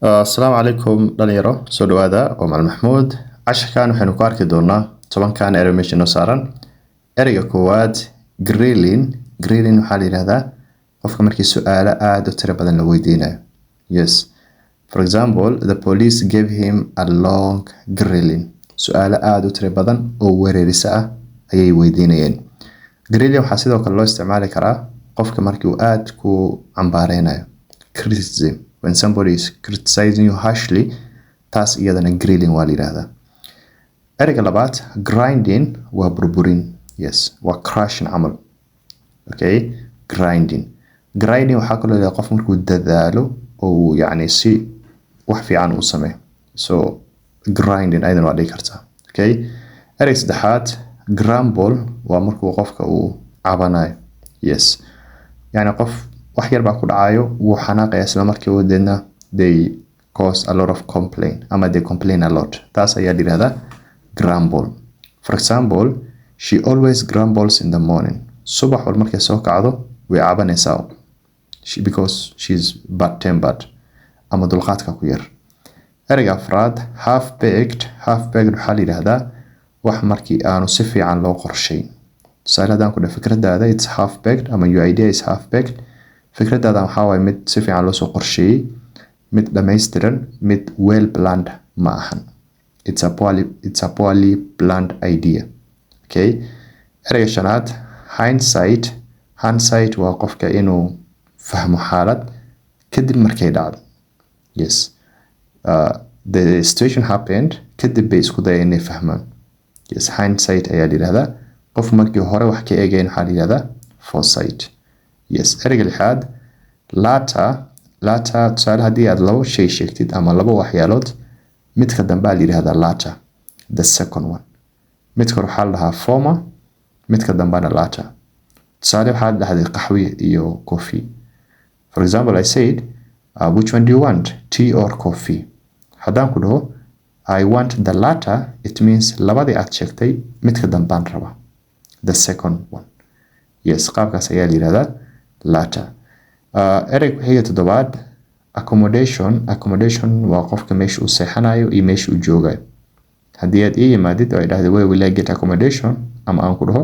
السلام عليكم dhalinyaro soo dhawaada waa Macalin Maxmuud casharkan waxaynu ku arki doonaa tobankan erey meesha noo saaran ereyga koowaad grilling waxaa la yiraahdaa qofka markii su'aalo aad u tiro badan la weydiinayo yes for example the police gave him a long grilling su'aalo aad u tiro badan oo weerarisa ah ayay weydiinayeen grilling waxaa sidoo kale loo isticmaali karaa qofka markii uu aad ku cambaareynayo criticism when somebody is criticizing you harshly taas iyadana grilling waa la yiraahdaa ereyga labaad grinding waa burburin yes waa crushing camal okay grinding waxaa kaloo leedahay qof markuu dadaalo oo yani si wax fiican u sameeyo so grinding aydan waa dhici kartaa okay ereyga saddexaad grumble waa markuu qofka uu cabanayo yes yani qof wax yar baa ku dhacayo wuu xanaaqaya isla markii uu deedna they cause a lot of complaint ama they complain a lot taas ayaa la yiraahdaa grumble for example she always grumbles in the morning subax wal markay soo kacdo way cabanaysaa because she's bad tempered ama dulqaadka ku yar ereyga afraad half baked waxaa la yiraahdaa wax markii aanu si fiican loo qorsheyn tusaale haddaan ku dhaho fikradaada it's half baked ama your idea is half baked fikradaada waxaa waaye mid si fiican loo soo qorsheeyey mid dhammaystiran mid well planned ma ahan it's a poorly planned idea okay ereyga shanaad hindsight waa qofka inuu fahmo xaalad kadib markay dhacdo yes the situation happened kadib bay isku dayeen inay fahmaan yes hindsight ayaa la yiraahdaa qof markii hore wax ka eegeen waxaa la yiraahdaa foresight yes ereyga lixaad later tusaale haddii aad labo shay sheegtid ama labo waxyaalood midka dambe la yiraahdaa later the second one midka waxaa la dhahaa former midka dambena later tusaale waxaa la dhahday qaxwi iyo coffee for example I said which one do you want tea or coffee haddaan ku dhaho I want the latter it means labadii aad sheegtay midka dambaan raba the second one yes qaabkaas ayaa la yiraahdaa later ereyga xiga toddobaad accommodation waa qofka meesha uu seexanayo iyo meesha uu joogayo haddii aad ii yimaadid oo ay dhahdo where will I get accommodation ama aan ku dhaho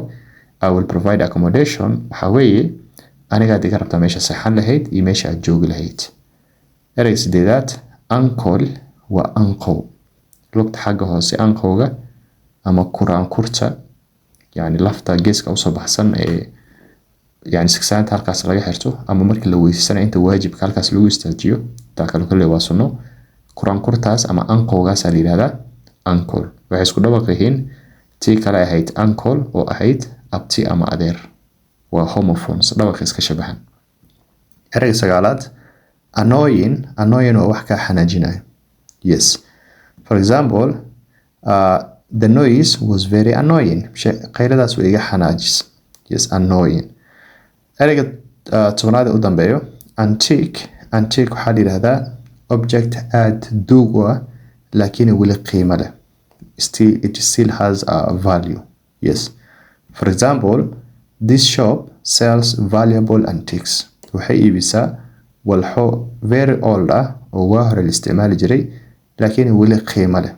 I will provide accommodation waxaa weeye anigaad iga rabtaa meesha seexan lahayd iyo meesha aad joogi lahayd ereyga sideedaad ankle waa anqow lugta xagga hoose anqowga ama kuraankurta yani lafta geeska usoo baxsan ee يعني سكسانت halkaas laga xirto ama markii la weysanayo inta waajibka halkaas lagu istaajiyo taa kale waa sunno quraan kurtaas ama anqowgaas la yiraahdaa ankle waxay isku dhawaq yihiin tii kale ahayd ankle oo ahayd abti ama adeer waa homophones dhawaq iska shabahan ereyga sagaalaad annoying oo wax ka xanaajinayo yes for example the noise was very annoying qayladaas way iga xanaajis yes annoying ereyga tobnaad u dambeeyo antique waxaa la yiraahdaa object aad duug ah laakiin weli qiimo leh it still has a value yes for example this shop sells valuable antiques waxay iibisaa walxo very old ah oo waa hore la isticmaali jiray laakiin weli qiimo leh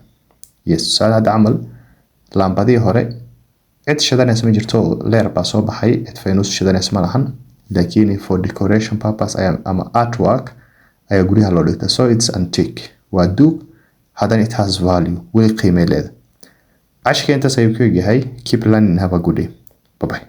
yes tusaale hadda camal laambadii hore cid shidanaysa ma jirto leer baa soo baxay cid faynus shidanaysa ma lahan laakiin for decoration purpose ama artwork ayaa guryaha loo dhigtaa so it's antique waa duug haddana it has value weli qiime leeda cashka intaas ayuu ku yahay keep learning have a good day bye bye